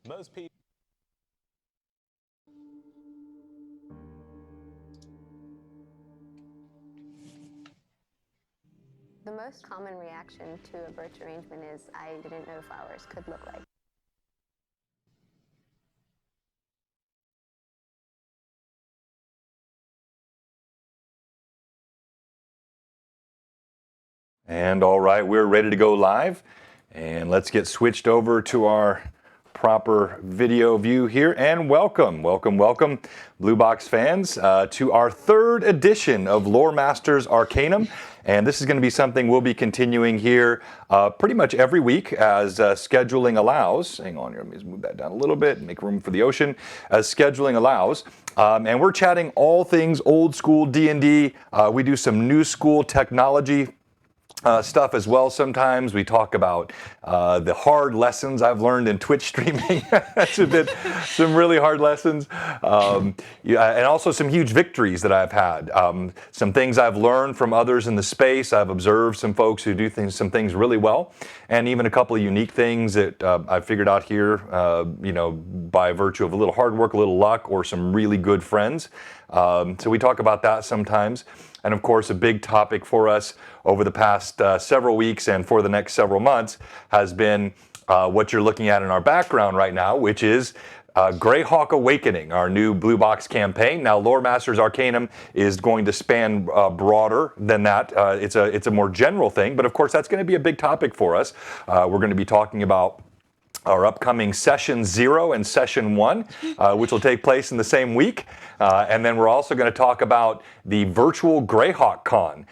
Most people. The most common reaction to a birch arrangement is, I didn't know flowers could look like. And all right, we're ready to go live. And let's get switched over to our proper video view here. And welcome, Blue Box fans, to our third edition of Loremaster's Arcanum. And this is going to be something we'll be continuing here pretty much every week as scheduling allows. Hang on here, let me just move that down a little bit and make room for the ocean as scheduling allows. And we're chatting all things old school D&D. We do some new school technology stuff as well. Sometimes we talk about the hard lessons I've learned in Twitch streaming. That's been some really hard lessons, and also some huge victories that I've had. Some things I've learned from others in the space. I've observed some folks who do some things really well, and even a couple of unique things that I've figured out here, by virtue of a little hard work, a little luck, or some really good friends. So we talk about that sometimes. And of course, a big topic for us over the past several weeks and for the next several months has been what you're looking at in our background right now, which is Greyhawk Awakening, our new Blue Box campaign. Now, Loremaster's Arcanum is going to span broader than that. It's a more general thing, but of course, that's going to be a big topic for us. We're going to be talking about our upcoming Session 0 and Session 1, which will take place in the same week. And then we're also going to talk about the virtual Greyhawk Con,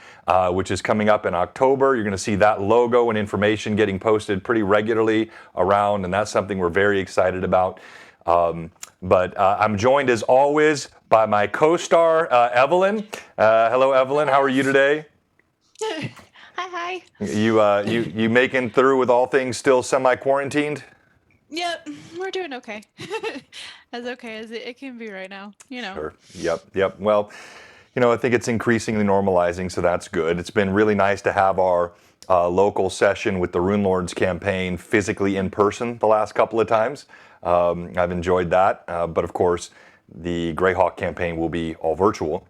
which is coming up in October. You're going to see that logo and information getting posted pretty regularly around, and that's something we're very excited about. But I'm joined, as always, by my co-star, Evelyn. Hello, Evelyn. How are you today? Hi. You making through with all things still semi-quarantined? Yep, we're doing okay. As okay as it can be right now, Sure. Yep. Well, I think it's increasingly normalizing, so that's good. It's been really nice to have our local session with the Rune Lords campaign physically in person the last couple of times. I've enjoyed that, but of course, the Greyhawk campaign will be all virtual.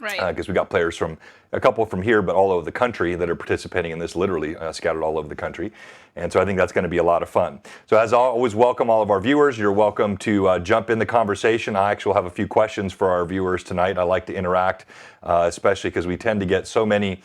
Right. Because we got players from a couple from here, but all over the country that are participating in this, literally scattered all over the country. And so I think that's going to be a lot of fun. So as always, welcome all of our viewers. You're welcome to jump in the conversation. I actually have a few questions for our viewers tonight. I like to interact, especially because we tend to get so many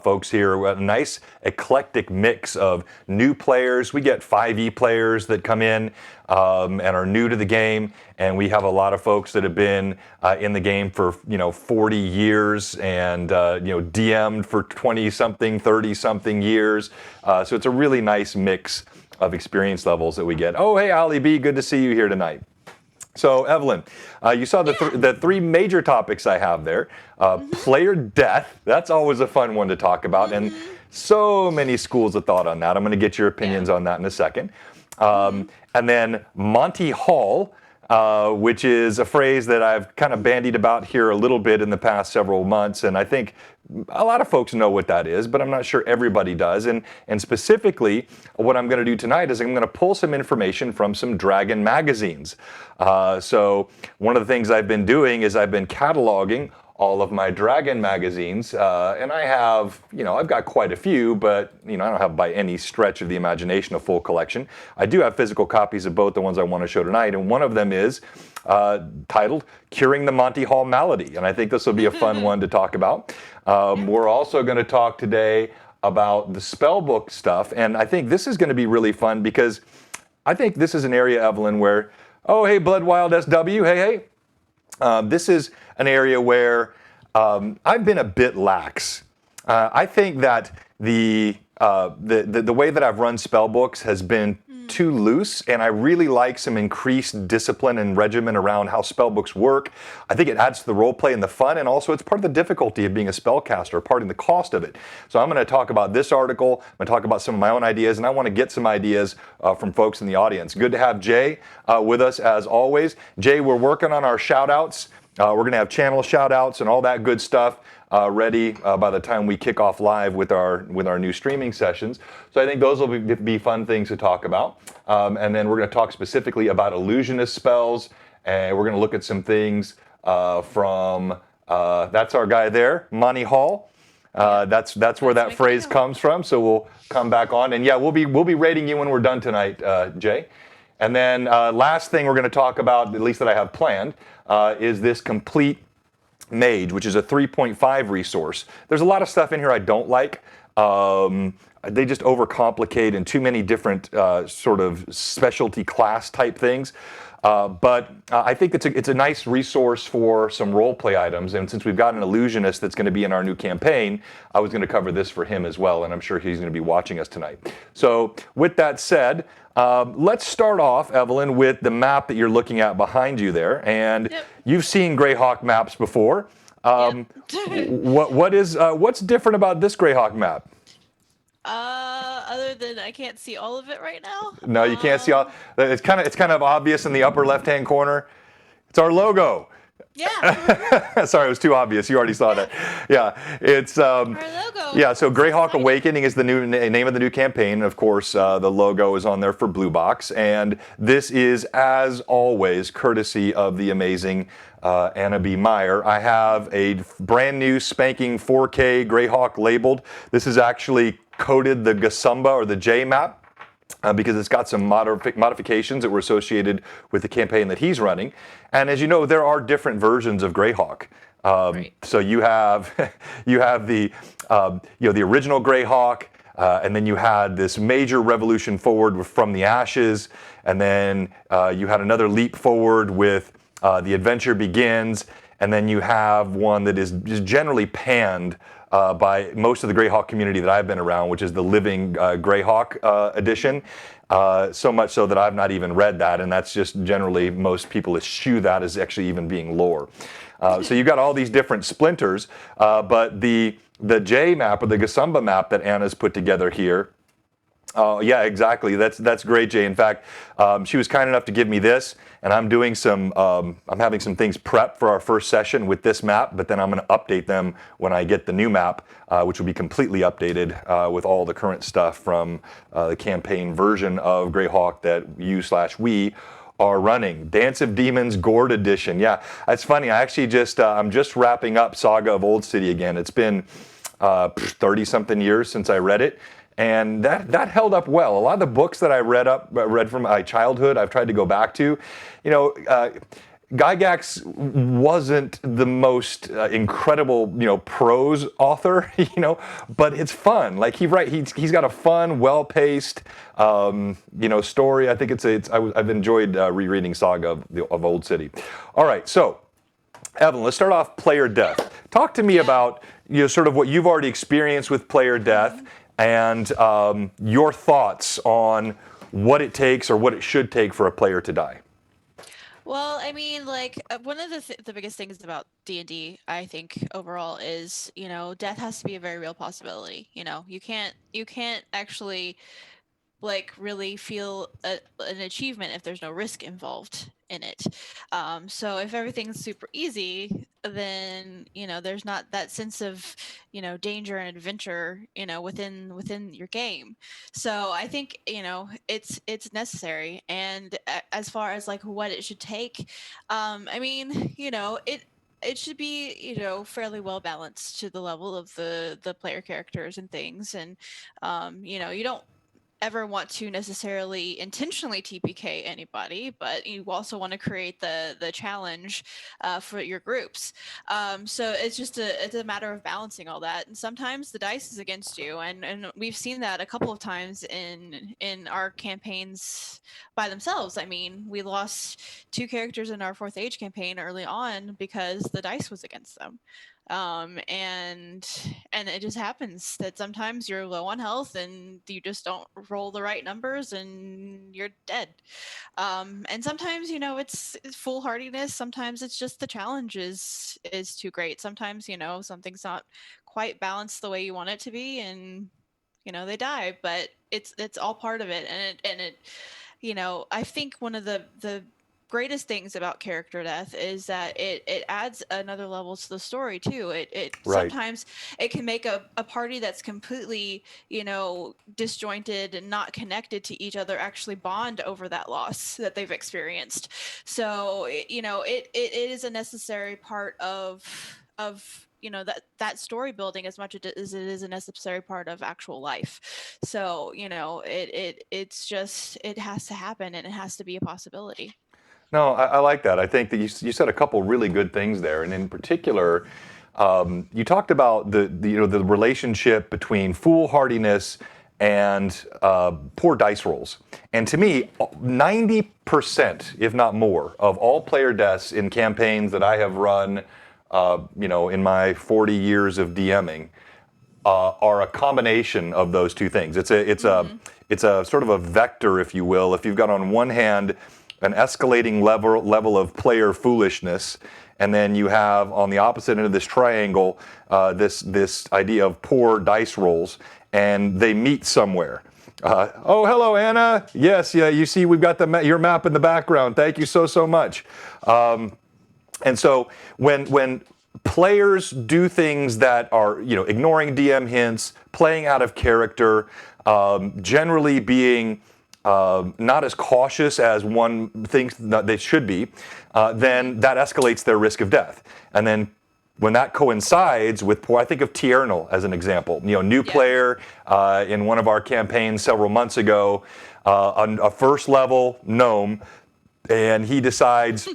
folks here. A nice eclectic mix of new players. We get 5e players that come in and are new to the game, and we have a lot of folks that have been in the game for 40 years and DM'd for 20-something, 30-something years. So it's a really nice mix of experience levels that we get. Oh, hey, Ali B, good to see you here tonight. So, Evelyn, you saw the three major topics I have there. Player death, that's always a fun one to talk about, and so many schools of thought on that. I'm going to get your opinions on that in a second. And then Monty Hall, which is a phrase that I've kind of bandied about here a little bit in the past several months, and I think a lot of folks know what that is, but I'm not sure everybody does. And specifically, what I'm going to do tonight is I'm going to pull some information from some Dragon magazines. So one of the things I've been doing is I've been cataloging all of my Dragon magazines, and I have, I've got quite a few, but, I don't have by any stretch of the imagination a full collection. I do have physical copies of both the ones I want to show tonight, and one of them is titled Curing the Monty Hall Malady, and I think this will be a fun one to talk about. We're also going to talk today about the spellbook stuff, and I think this is going to be really fun because I think this is an area, Evelyn, where, oh, hey, Bloodwild SW, hey. This is an area where I've been a bit lax. I think that the way that I've run spellbooks has been too loose, and I really like some increased discipline and regimen around how spellbooks work. I think it adds to the role play and the fun, and also it's part of the difficulty of being a spellcaster, part of the cost of it. So I'm going to talk about this article, I'm going to talk about some of my own ideas, and I want to get some ideas from folks in the audience. Good to have Jay with us as always. Jay, we're working on our shout outs. We're going to have channel shout outs and all that good stuff ready by the time we kick off live with our new streaming sessions. So I think those will be fun things to talk about. And then we're going to talk specifically about illusionist spells, and we're going to look at some things from that's our guy there, Monty Hall. That's where that phrase comes from. So we'll come back on, and yeah, we'll be rating you when we're done tonight, Jay. And then last thing we're going to talk about, at least that I have planned, is this complete Mage, which is a 3.5 resource. There's a lot of stuff in here I don't like. They just overcomplicate in too many different sort of specialty class type things. But I think it's a nice resource for some role play items. And since we've got an illusionist that's going to be in our new campaign, I was going to cover this for him as well. And I'm sure he's going to be watching us tonight. So with that said, let's start off, Evelyn, with the map that you're looking at behind you there. And you've seen Greyhawk maps before. What's different about this Greyhawk map? Other than I can't see all of it right now. No, you can't see all. It's kind of obvious in the upper left-hand corner. It's our logo. Yeah. Sorry, it was too obvious. You already saw that. Yeah, it's our logo. Yeah, so Greyhawk Awakening is the new name of the new campaign. Of course, the logo is on there for Blue Box, and this is, as always, courtesy of the amazing Anna B. Meyer. I have a brand new spanking 4K Greyhawk labeled. This is actually coded the Gasumba or the J map. Because it's got some modifications that were associated with the campaign that he's running. And as you know, there are different versions of Greyhawk. Right. So you have the the original Greyhawk, and then you had this major revolution forward from the Ashes, and then you had another leap forward with The Adventure Begins, and then you have one that is generally panned by most of the Greyhawk community that I've been around, which is the Living Greyhawk edition. So much so that I've not even read that, and that's just generally most people eschew that as actually even being lore. So you've got all these different splinters, but the J map or the Gasumba map that Anna's put together here. Oh yeah, exactly. That's great, Jay. In fact, she was kind enough to give me this, and I'm doing some. I'm having some things prepped for our first session with this map, but then I'm going to update them when I get the new map, which will be completely updated with all the current stuff from the campaign version of Greyhawk that you/we are running. Dance of Demons Gourd Edition. Yeah, it's funny. I actually I'm just wrapping up Saga of Old City again. It's been 30-something years since I read it. And that held up well. A lot of the books that I read from my childhood, I've tried to go back to. Gygax wasn't the most incredible, prose author, but it's fun. Like he's got a fun, well-paced, story. I think I've enjoyed rereading Saga of Old City. All right, so Evelyn, let's start off player death. Talk to me about sort of what you've already experienced with player death. And your thoughts on what it takes or what it should take for a player to die. Well, I mean, like one of the biggest things about D&D, I think overall is, death has to be a very real possibility. You can't actually like really feel an achievement if there's no risk involved in it. So if everything's super easy, then there's not that sense of danger and adventure within your game. So I think it's necessary. And as far as like what it should take, I mean it should be fairly well balanced to the level of the player characters and things. And you don't ever want to necessarily intentionally TPK anybody, but you also want to create the challenge for your groups. So it's a matter of balancing all that. And sometimes the dice is against you, and we've seen that a couple of times in our campaigns by themselves. I mean, we lost 2 characters in our 4th Age campaign early on because the dice was against them. And it just happens that sometimes you're low on health and you just don't roll the right numbers and you're dead. And sometimes it's foolhardiness. Sometimes it's just the challenge is too great. Sometimes something's not quite balanced the way you want it to be, and they die. But it's all part of it. And it I think one of the greatest things about character death is that it adds another level to the story too. It Right. sometimes it can make a party that's completely, disjointed and not connected to each other actually bond over that loss that they've experienced. So it is a necessary part of that story building as much as it is a necessary part of actual life. So it's just, it has to happen and it has to be a possibility. No, I like that. I think that you said a couple really good things there, and in particular, you talked about the relationship between foolhardiness and poor dice rolls. And to me, 90%, if not more, of all player deaths in campaigns that I have run, in my 40 years of DMing, are a combination of those two things. It's a sort of a vector, if you will. If you've got on one hand an escalating level of player foolishness, and then you have on the opposite end of this triangle this idea of poor dice rolls, and they meet somewhere. Oh, hello, Anna. Yes, yeah. You see, we've got your map in the background. Thank you so much. And so when players do things that are, ignoring DM hints, playing out of character, generally being not as cautious as one thinks that they should be, then that escalates their risk of death. And then when that coincides with, I think of Tiernal as an example, new player in one of our campaigns several months ago, a first level gnome, and he decides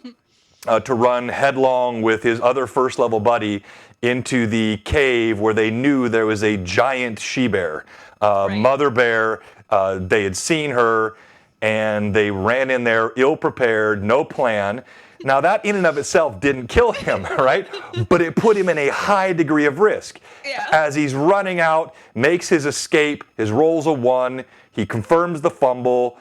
to run headlong with his other first level buddy into the cave where they knew there was a giant she-bear, mother bear. They had seen her, and they ran in there ill-prepared, no plan. Now that in and of itself didn't kill him, right? But it put him in a high degree of risk. Yeah. As he's running out, makes his escape, his roll's a 1, he confirms the fumble,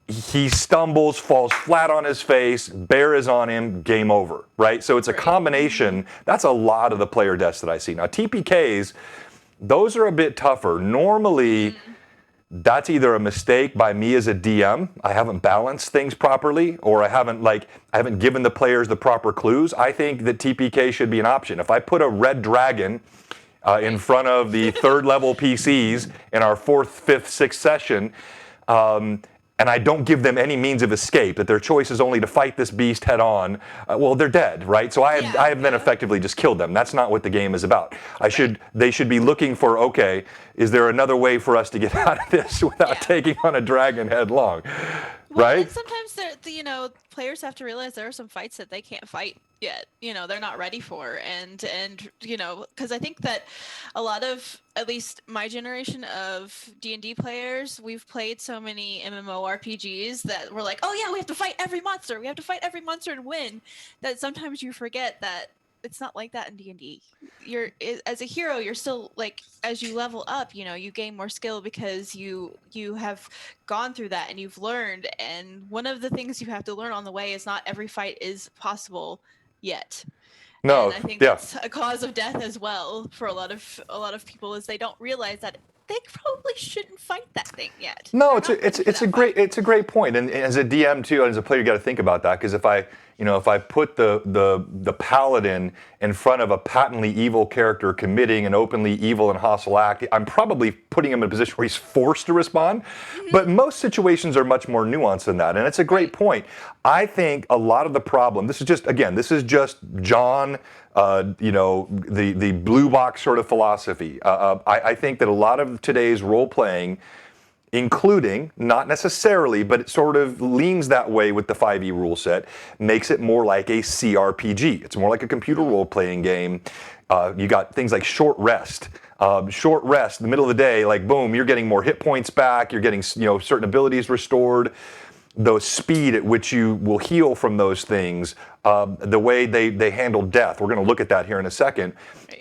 he stumbles, falls flat on his face, bear is on him, game over, right? So it's a combination. That's a lot of the player deaths that I see. Now TPKs, those are a bit tougher. Normally, that's either a mistake by me as a DM, I haven't balanced things properly, or I haven't given the players the proper clues. I think that TPK should be an option. If I put a red dragon in front of the third level PCs in our 4th, 5th, 6th session, and I don't give them any means of escape, that their choice is only to fight this beast head on, well, they're dead, right? So I have then effectively just killed them. That's not what the game is about. They should be looking for, okay, is there another way for us to get out of this without taking on a dragon headlong, right? And sometimes players have to realize there are some fights that they can't fight yet. They're not ready for, and because I think that a lot of, at least my generation of D&D players, we've played so many MMORPGs that we're like, oh yeah, we have to fight every monster. We have to fight every monster and win. That sometimes you forget that it's not like that in D&D. You're, as a hero, you're still, like, as you level up, you gain more skill because you have gone through that and you've learned. And one of the things you have to learn on the way is not every fight is possible yet. No, and I think that's a cause of death as well for a lot of people, is they don't realize that they probably shouldn't fight that thing yet. No, it's a great point. And as a DM too, and as a player, you got to think about that, because if I put the paladin in front of a patently evil character committing an openly evil and hostile act, I'm probably putting him in a position where he's forced to respond. But most situations are much more nuanced than that, and it's a great point. I think a lot of the problem, this is just John, the blue box sort of philosophy. I think that a lot of today's role playing, including, not necessarily, but it sort of leans that way with the 5e rule set, makes it more like a CRPG. It's more like a computer role-playing game. You got things like short rest. Short rest in the middle of the day, like boom, you're getting more hit points back, you're getting certain abilities restored. The speed at which you will heal from those things, the way they handle death. We're going to look at that here in a second.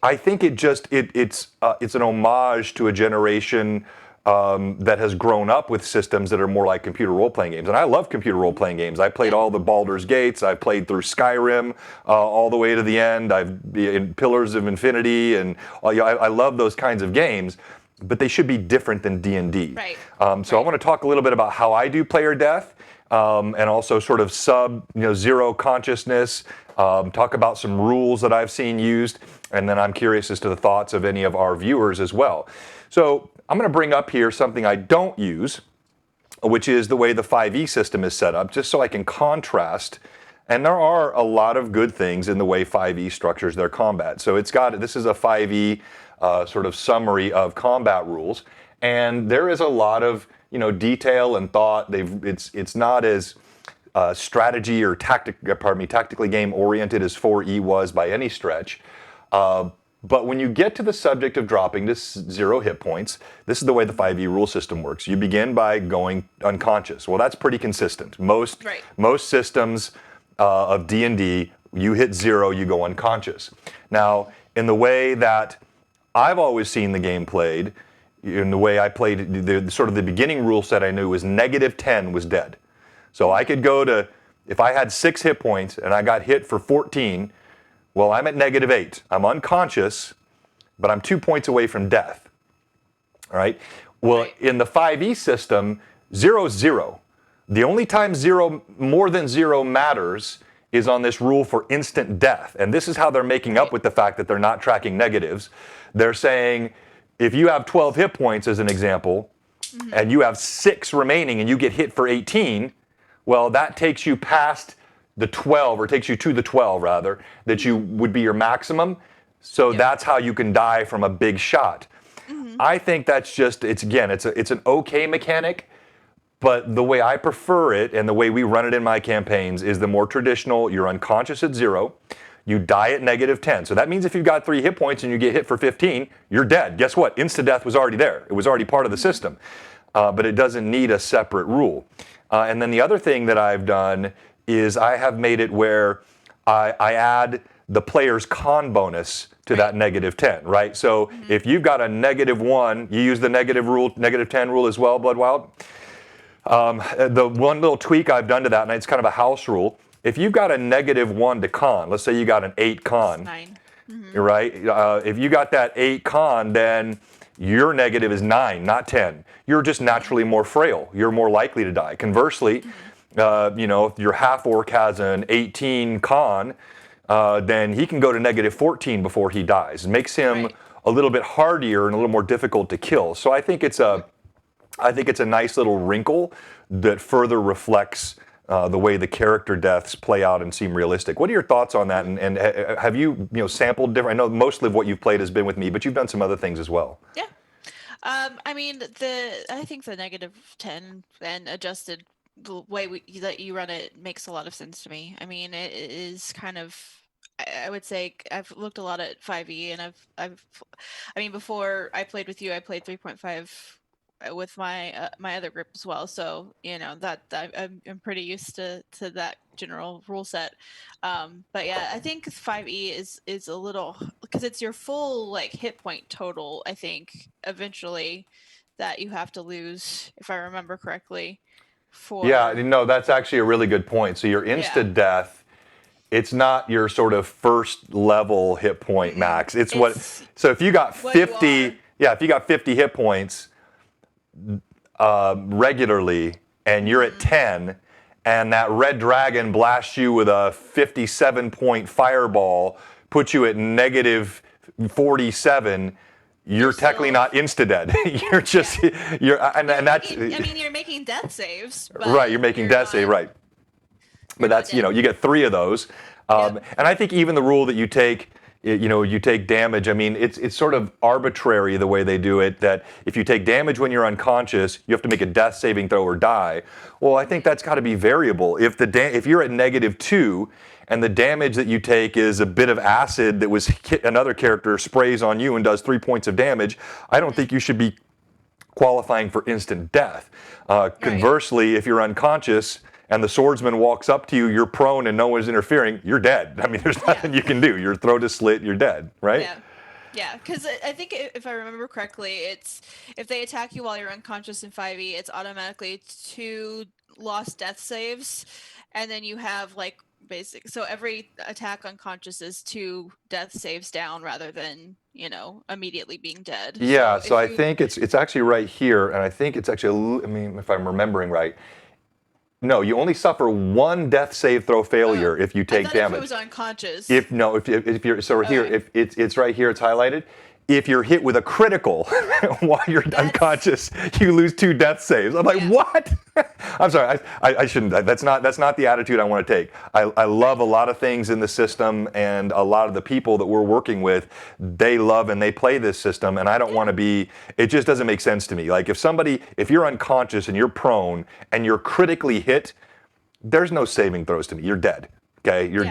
I think it's an homage to a generation that has grown up with systems that are more like computer role-playing games. And I love computer role-playing games. I played all the Baldur's Gates. I played through Skyrim all the way to the end. I've been in Pillars of Infinity, and I love those kinds of games. But they should be different than D&D. Right. So I want to talk a little bit about how I do player death. and also sort of zero consciousness. Talk about some rules that I've seen used, and then I'm curious as to the thoughts of any of our viewers as well. So I'm going to bring up here something I don't use, which is the way the 5e system is set up, just so I can contrast. And there are a lot of good things in the way 5e structures their combat. So this is a 5e sort of summary of combat rules, and there is a lot of detail and thought. It's not as strategy or tactically game oriented as 4e was by any stretch. But when you get to the subject of dropping to 0 hit points, this is the way the 5e rule system works. You begin by going unconscious. Well, that's pretty consistent. Most systems of D&D, you hit 0, you go unconscious. Now, in the way that I've always seen the game played, in the way I played, the beginning rule set I knew was -10 was dead. So I could go to, if I had 6 hit points and I got hit for 14, well, I'm at -8. I'm unconscious, but I'm 2 points away from death. All right? Well, in the 5e system, 0 is 0. The only time more than 0 matters is on this rule for instant death. And this is how they're making up with the fact that they're not tracking negatives. They're saying, if you have 12 hit points, as an example, and you have 6 remaining and you get hit for 18, well, that takes you past the 12, or takes you to the 12 rather, that you would be your maximum. So that's how you can die from a big shot. I think that's just, it's an okay mechanic, but the way I prefer it and the way we run it in my campaigns is the more traditional. You're unconscious at 0, you die at -10. So that means if you've got 3 hit points and you get hit for 15, you're dead. Guess what? Insta-death was already there. It was already part of the system. But it doesn't need a separate rule. And then the other thing that I've done is I have made it where I add the player's con bonus to that -10, right? So if you've got a -1, you use the -10 rule as well, Bloodwild. The one little tweak I've done to that, and it's kind of a house rule, if you've got a -1 to con, let's say you got an 8 con, 9. right? If you got that 8 con, then your negative is 9, not 10. You're just naturally more frail. You're more likely to die. Conversely, if your half-orc has an 18 con, then he can go to -14 before he dies. It makes him a little bit hardier and a little more difficult to kill. So I think it's a nice little wrinkle that further reflects the way the character deaths play out and seem realistic. What are your thoughts on that? And have you sampled different? I know mostly what you've played has been with me, but you've done some other things as well. Yeah. I mean, I think the -10 and adjusted the way that you run it makes a lot of sense to me. I mean, it is kind of, I would say I've looked a lot at 5e, and I mean, before I played with you, I played 3.5 with my my other group as well. So that I'm pretty used to that general rule set. But yeah, I think 5e is a little, because it's your full hit point total. I think eventually that you have to lose, if I remember correctly. No, that's actually a really good point. So your insta-death, it's not your sort of first level hit point max. So if you got 50, if you got 50 hit points regularly and you're at 10, and that red dragon blasts you with a 57-point fireball, puts you at -47, you're technically not insta-dead. You're just, that's... I mean, you're making death saves. But right, you're making death save, right. But that's, you get 3 of those. And I think even the rule that you take damage, I mean, it's sort of arbitrary the way they do it, that if you take damage when you're unconscious, you have to make a death saving throw or die. Well, I think that's got to be variable. If you're at -2 and the damage that you take is a bit of acid that was another character sprays on you and does 3 points of damage, I don't think you should be qualifying for instant death. Conversely, if you're unconscious and the swordsman walks up to you, you're prone and no one's interfering, you're dead. I mean, there's nothing you can do. Your throat is slit, you're dead, right? Yeah, because I think if I remember correctly, it's if they attack you while you're unconscious in 5e, it's automatically 2 lost death saves, and then you have so every attack unconscious is 2 death saves down rather than immediately being dead. Yeah, so I think it's actually right here, and I think it's actually, I mean, if I'm remembering right, No, you only suffer one death save throw failure if you I take thought damage. if it was unconscious. If you're here, Okay. if it's right here, it's highlighted. If you're hit with a critical while you're unconscious, you lose 2 death saves. I'm like, Yeah. what? I'm sorry, I shouldn't. That's not the attitude I want to take. I love a lot of things in the system, and a lot of the people that we're working with, they love and they play this system, and I don't want to be. It just doesn't make sense to me. Like if you're unconscious and you're prone and you're critically hit, there's no saving throws to me. You're dead. Okay, you're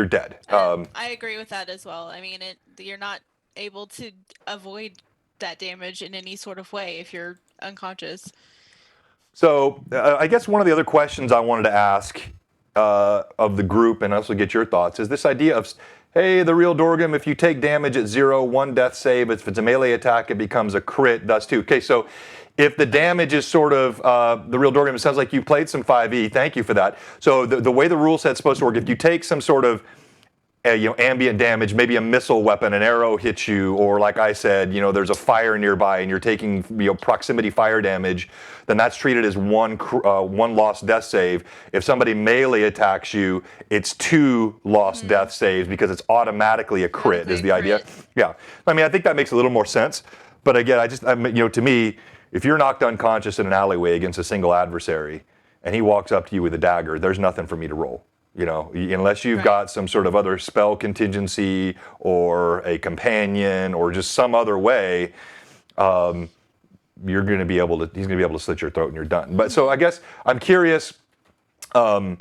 dead. I agree with that as well. I mean, you're not able to avoid that damage in any sort of way if you're unconscious. So I guess one of the other questions I wanted to ask of the group, and also get your thoughts, is this idea of, hey, the real Dorgum, if you take damage at 0, 1 death save, if it's a melee attack, it becomes a crit, does 2. Okay, so if the damage is sort of, the real Dorgum, it sounds like you played some 5e, thank you for that. So the way the rule set's supposed to work, if you take some sort of ambient damage, maybe a missile weapon, an arrow hits you, or like I said, there's a fire nearby and you're taking proximity fire damage, then that's treated as one lost death save. If somebody melee attacks you, it's 2 lost death saves because it's automatically a crit, is the idea. Yeah, I mean, I think that makes a little more sense. But again, to me, if you're knocked unconscious in an alleyway against a single adversary, and he walks up to you with a dagger, there's nothing for me to roll. Unless you've got some sort of other spell contingency or a companion or just some other way, he's going to be able to slit your throat and you're done. But so I guess I'm curious, the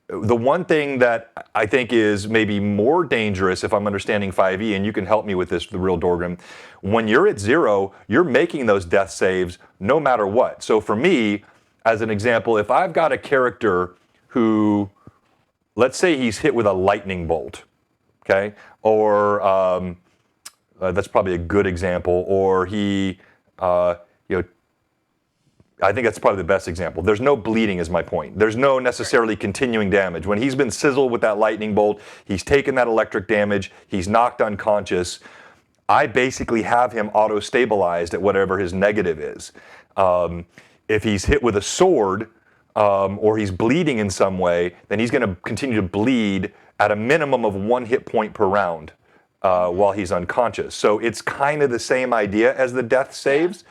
one thing that I think is maybe more dangerous, if I'm understanding 5e, and you can help me with this, the real Dorgrim, when you're at 0, you're making those death saves no matter what. So for me, as an example, if I've got a character who, let's say he's hit with a lightning bolt, okay? Or that's probably a good example. Or I think that's probably the best example. There's no bleeding is my point. There's no necessarily continuing damage. When he's been sizzled with that lightning bolt, he's taken that electric damage, he's knocked unconscious, I basically have him auto-stabilized at whatever his negative is. If he's hit with a sword, or he's bleeding in some way, then he's going to continue to bleed at a minimum of 1 hit point per round while he's unconscious. So it's kind of the same idea as the death saves,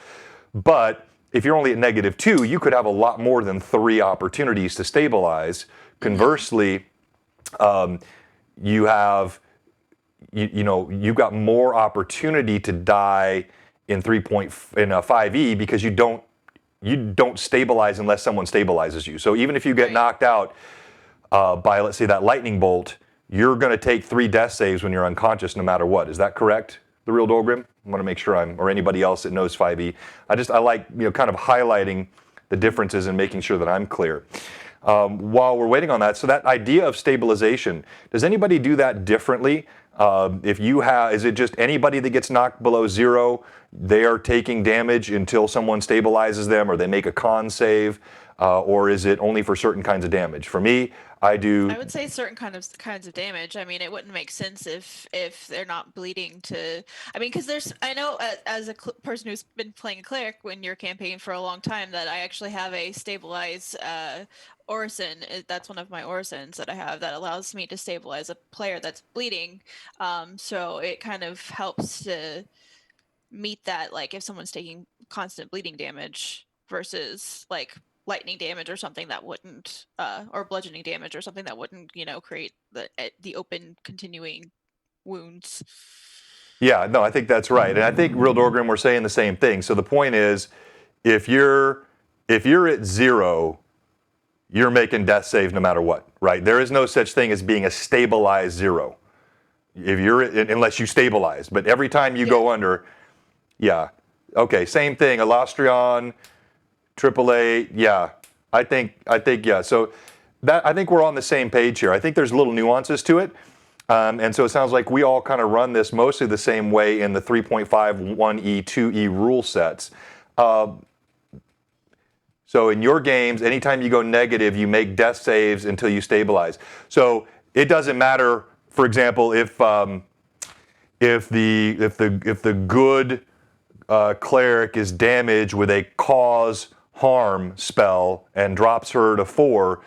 but if you're only at -2, you could have a lot more than 3 opportunities to stabilize. Conversely, you've got more opportunity to die in 5e because you don't stabilize unless someone stabilizes you. So even if you get knocked out by, let's say, that lightning bolt, you're going to take 3 death saves when you're unconscious no matter what. Is that correct, the real Dorgrim? I want to make sure or anybody else that knows 5e. I like kind of highlighting the differences and making sure that I'm clear. While we're waiting on that, so that idea of stabilization, does anybody do that differently? Is it just anybody that gets knocked below 0, they are taking damage until someone stabilizes them or they make a con save, or is it only for certain kinds of damage? For me, I would say certain kinds of damage. I mean, it wouldn't make sense if they're not bleeding to. I mean, because I know as a person who's been playing a cleric in your campaign for a long time that I actually have a stabilize orison. That's one of my orisons that I have that allows me to stabilize a player that's bleeding. So it kind of helps to meet that, like if someone's taking constant bleeding damage versus like lightning damage or something that wouldn't, or bludgeoning damage or something that wouldn't, create the open continuing wounds. Yeah, no, I think that's right. And I think Real Dorgrim, we're saying the same thing. So the point is, if you're at 0, you're making death saves no matter what, right? There is no such thing as being a stabilized 0. Unless you stabilize. But every time you go under, okay, same thing, Alastrion, 888, I think, yeah. So I think we're on the same page here. I think there's little nuances to it. And so it sounds like we all kind of run this mostly the same way in the 3.5 1E, 2E rule sets. So in your games, anytime you go negative, you make death saves until you stabilize. So it doesn't matter, for example, if the good cleric is damaged with a cause harm spell and drops her to 4,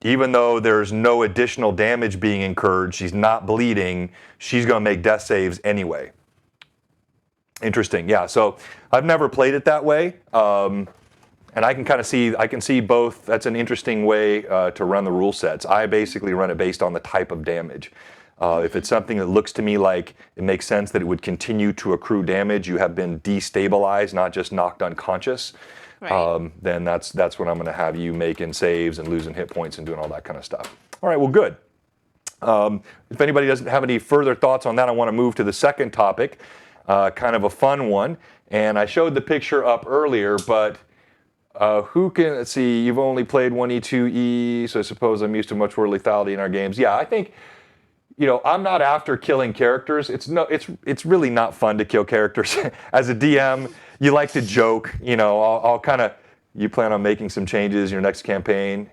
even though there's no additional damage being incurred, she's not bleeding, she's going to make death saves anyway. Interesting, yeah. So I've never played it that way, and I can see both. That's an interesting way to run the rule sets. I basically run it based on the type of damage. If it's something that looks to me like it makes sense that it would continue to accrue damage, you have been destabilized, not just knocked unconscious, Right. then that's what I'm going to have you making saves and losing hit points and doing all that kind of stuff. All right, well, good. If anybody doesn't have any further thoughts on that, I want to move to the second topic, kind of a fun one. And I showed the picture up earlier, but who can, let's see, you've only played 1E2E, so I suppose I'm used to much more lethality in our games. Yeah, I think, I'm not after killing characters. It's really not fun to kill characters. As a DM, you like to joke, I'll kind of, you plan on making some changes in your next campaign?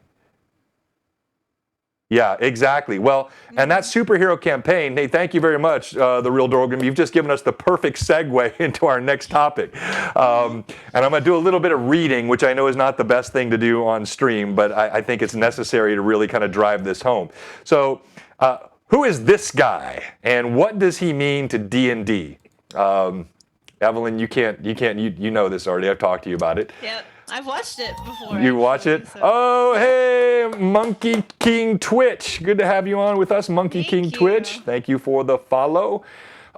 Yeah, exactly. Well, and that superhero campaign, hey, thank you very much, The Real Dorgan. You've just given us the perfect segue into our next topic. And I'm going to do a little bit of reading, which I know is not the best thing to do on stream, but I think it's necessary to really kind of drive this home. So, who is this guy, and what does he mean to D&D? Evelyn, you know this already. I've talked to you about it. Yep. I've watched it before. You watch it? So. Oh, hey, Monkey King Twitch. Good to have you on with us, Monkey King you. Twitch. Thank you for the follow.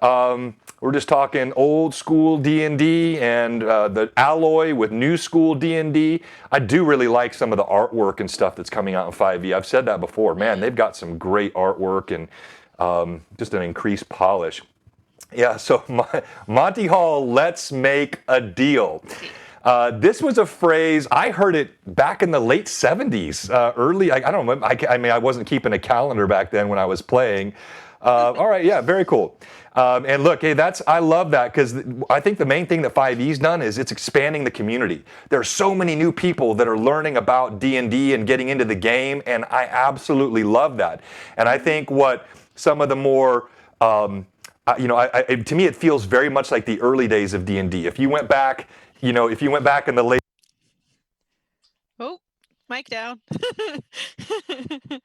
We're just talking old school D&D and the alloy with new school D&D. I do really like some of the artwork and stuff that's coming out in 5e. I've said that before. Man, they've got some great artwork and just an increased polish. Yeah, so Monty Hall, let's make a deal. This was a phrase, I heard it back in the late 70s, early, I don't know, I wasn't keeping a calendar back then when I was playing. All right, yeah, very cool. And look, hey, I love that, because I think the main thing that 5e's done is it's expanding the community. There are so many new people that are learning about D&D and getting into the game, and I absolutely love that. And I think what some of the more, to me, it feels very much like the early days of D&D. If you went back, in the late... Oh, mic down. Get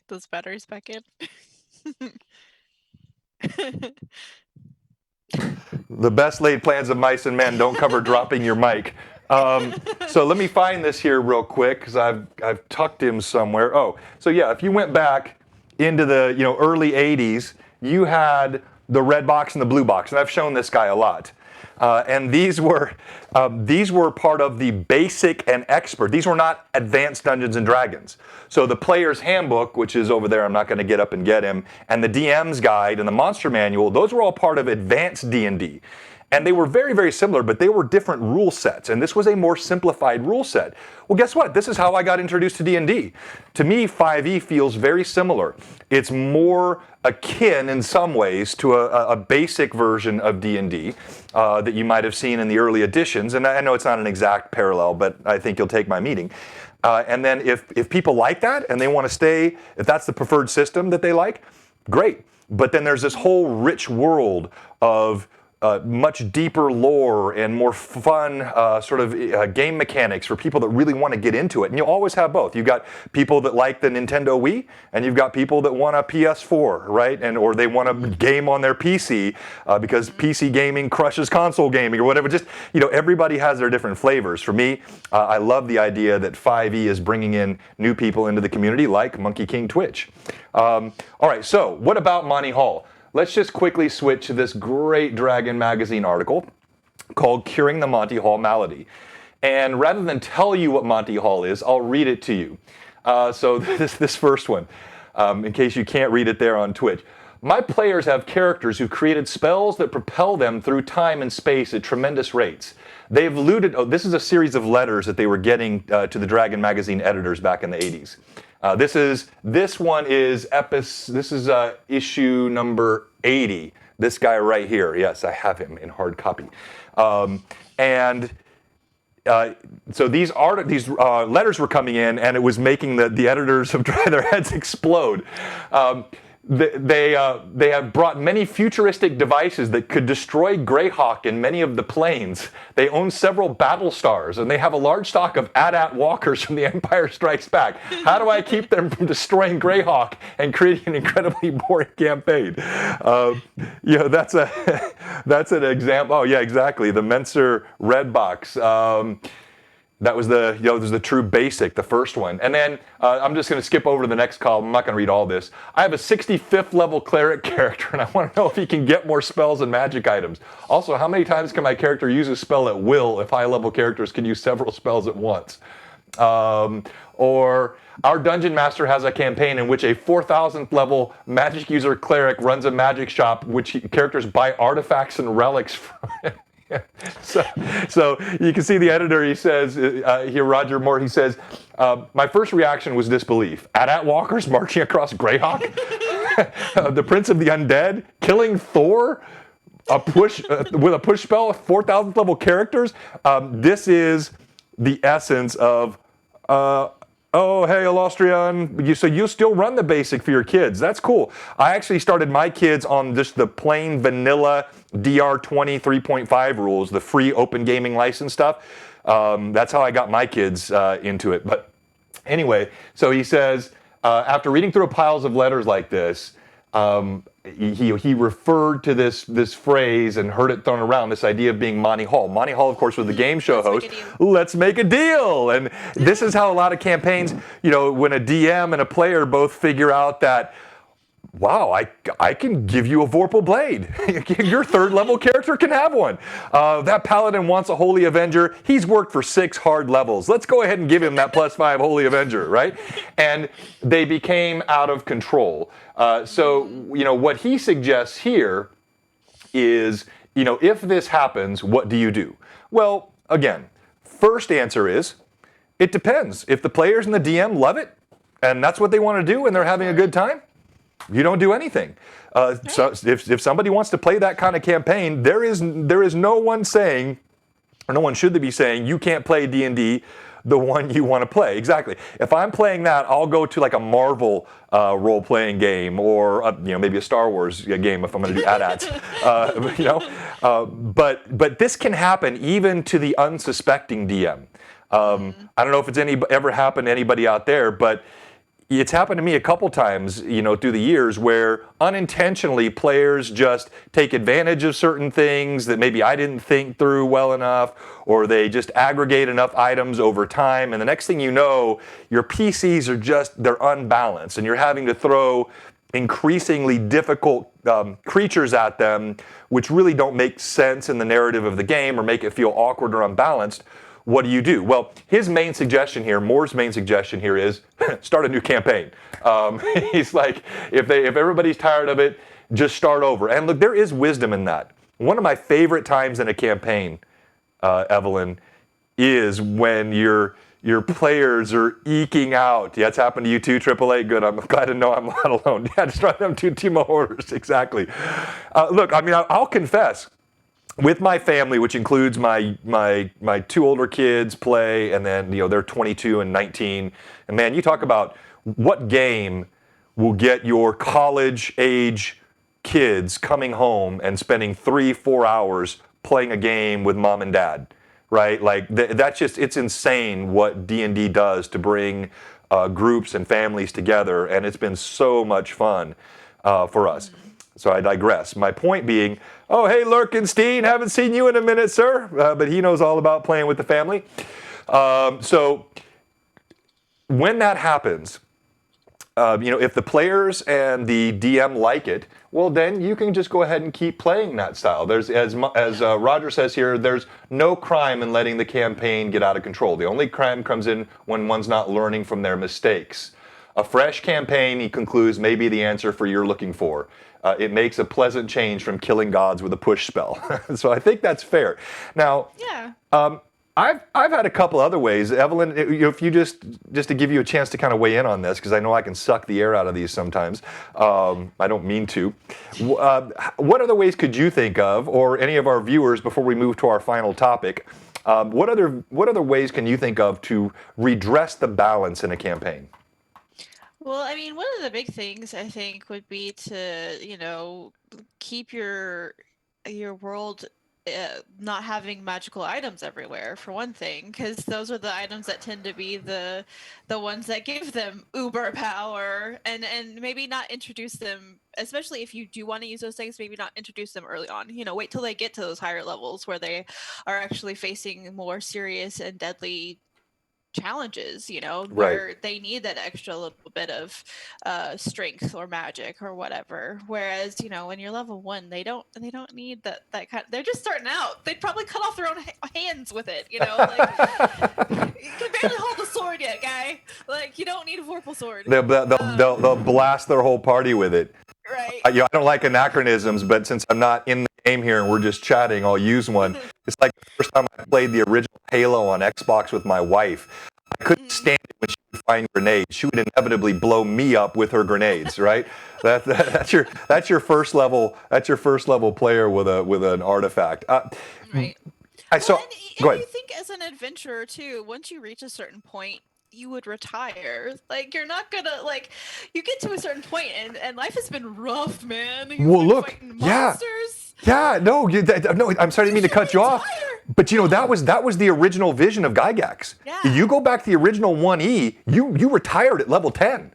those batteries back in. The best laid plans of mice and men don't cover dropping your mic. So let me find this here real quick, because I've tucked him somewhere. Oh, so yeah, if you went back into the early 80s, you had the red box and the blue box, and I've shown this guy a lot. And these were part of the basic and expert. These were not advanced Dungeons and Dragons. So the player's handbook, which is over there, I'm not going to get up and get him, and the DM's guide and the monster manual, those were all part of advanced D&D. And they were very, very similar, but they were different rule sets. And this was a more simplified rule set. Well, guess what? This is how I got introduced to D&D. To me, 5e feels very similar. It's more akin in some ways to a basic version of D&D that you might have seen in the early editions. And I know it's not an exact parallel, but I think you'll take my meaning. And then if people like that and they want to stay, if that's the preferred system that they like, great. But then there's this whole rich world of much deeper lore and more fun game mechanics for people that really want to get into it. And you'll always have both. You've got people that like the Nintendo Wii, and you've got people that want a PS4, right? Or they want to game on their PC because PC gaming crushes console gaming or whatever. Just, everybody has their different flavors. For me, I love the idea that 5e is bringing in new people into the community like Monkey King Twitch. All right, so what about Monty Hall? Let's just quickly switch to this great Dragon Magazine article called Curing the Monty Hall Malady. And rather than tell you what Monty Hall is, I'll read it to you. So this first one, in case you can't read it there on Twitch. My players have characters who've created spells that propel them through time and space at tremendous rates. They've looted, this is a series of letters that they were getting to the Dragon Magazine editors back in the 80s. This one is issue number 80. This guy right here. Yes, I have him in hard copy. So these letters were coming in, and it was making the editors of their heads explode. they have brought many futuristic devices that could destroy Greyhawk in many of the planes. They own several battle stars, and they have a large stock of AT-AT walkers from The Empire Strikes Back. How do I keep them from destroying Greyhawk and creating an incredibly boring campaign? That's an example. Oh yeah, exactly. The Menser Red Box. That was the true basic, the first one. And then I'm just going to skip over to the next column. I'm not going to read all this. I have a 65th level cleric character, and I want to know if he can get more spells and magic items. Also, how many times can my character use a spell at will if high level characters can use several spells at once? Or our dungeon master has a campaign in which a 4,000th level magic user cleric runs a magic shop, which characters buy artifacts and relics from. So you can see the editor, he says, here, Roger Moore, he says, my first reaction was disbelief. AT-AT walkers marching across Greyhawk? The Prince of the Undead? Killing Thor? With a push spell, 4,000th level characters? This is the essence of, oh, hey, Illustrian, so you still run the basic for your kids. That's cool. I actually started my kids on just the plain vanilla DR20 3.5 rules, the free open gaming license stuff. That's how I got my kids into it. But anyway, so he says, after reading through piles of letters like this, he referred to this phrase and heard it thrown around, this idea of being Monty Hall. Monty Hall, of course, was the game show host. Let's make a deal. And this is how a lot of campaigns, when a DM and a player both figure out that, wow, I can give you a Vorpal Blade. Your third level character can have one. That Paladin wants a Holy Avenger. He's worked for 6 hard levels. Let's go ahead and give him that +5 Holy Avenger, right? And they became out of control. So what he suggests here is, if this happens, what do you do? Well, again, first answer is, it depends. If the players and the DM love it, and that's what they want to do, and they're having a good time, you don't do anything. So if somebody wants to play that kind of campaign, there is no one saying, or no one should be saying, you can't play D&D the one you want to play. Exactly. If I'm playing that, I'll go to like a Marvel role-playing game, or maybe a Star Wars game if I'm going to do AT-ATs. But this can happen even to the unsuspecting DM. I don't know if it's ever happened to anybody out there, but it's happened to me a couple times, through the years, where unintentionally players just take advantage of certain things that maybe I didn't think through well enough, or they just aggregate enough items over time, and the next thing you know, your PCs are they're unbalanced, and you're having to throw increasingly difficult creatures at them, which really don't make sense in the narrative of the game or make it feel awkward or unbalanced. What do you do? Well, his main suggestion here, Moore's main suggestion here is start a new campaign. He's like, if everybody's tired of it, just start over. And look, there is wisdom in that. One of my favorite times in a campaign, Evelyn, is when your players are eking out. Yeah, it's happened to you too, AAA. Good. I'm glad to know I'm not alone. Yeah, just run them to team of orders. Exactly. Look, I'll confess. With my family, which includes my 2 older kids play, and then they're 22 and 19. And man, you talk about what game will get your college age kids coming home and spending 3-4 hours playing a game with mom and dad, right? Like that's it's insane what D&D does to bring groups and families together, and it's been so much fun for us. So I digress. My point being, oh, hey, Lurkenstein, haven't seen you in a minute, sir. But he knows all about playing with the family. So when that happens, if the players and the DM like it, well, then you can just go ahead and keep playing that style. There's, as Roger says here, there's no crime in letting the campaign get out of control. The only crime comes in when one's not learning from their mistakes. A fresh campaign, he concludes, may be the answer for you're looking for. It makes a pleasant change from killing gods with a push spell. So I think that's fair. Now, yeah. I've had a couple other ways. Evelyn, if you just to give you a chance to kind of weigh in on this, because I know I can suck the air out of these sometimes. I don't mean to. What other ways could you think of, or any of our viewers, before we move to our final topic, what other ways can you think of to redress the balance in a campaign? Well, I mean, one of the big things I think would be to, keep your world not having magical items everywhere for one thing, because those are the items that tend to be the ones that give them uber power, and maybe not introduce them, especially if you do want to use those things, maybe not introduce them early on. Wait till they get to those higher levels where they are actually facing more serious and deadly challenges, Right. where they need that extra little bit of strength or magic or whatever. Whereas, when you're level 1, they don't need that kind. They're just starting out. They'd probably cut off their own hands with it. Like you can barely hold a sword yet, guy. Like you don't need a vorpal sword. They'll blast their whole party with it. Right. I don't like anachronisms, but since I'm not in the game here and we're just chatting, I'll use one. It's like the first time I played the original Halo on Xbox with my wife. I couldn't stand it when she would find grenades. She would inevitably blow me up with her grenades, right? That's your first level. That's your first level player with an artifact. Right. I saw. Go ahead. You think as an adventurer too, once you reach a certain point, you would retire. Like you're not gonna you get to a certain point and life has been rough, man. You've Well, been look, fighting yeah. monsters. Yeah, no, no. I'm sorry, I didn't mean to cut you off. But that was the original vision of Gygax. Yeah. You go back to the original 1E, you retired at level 10.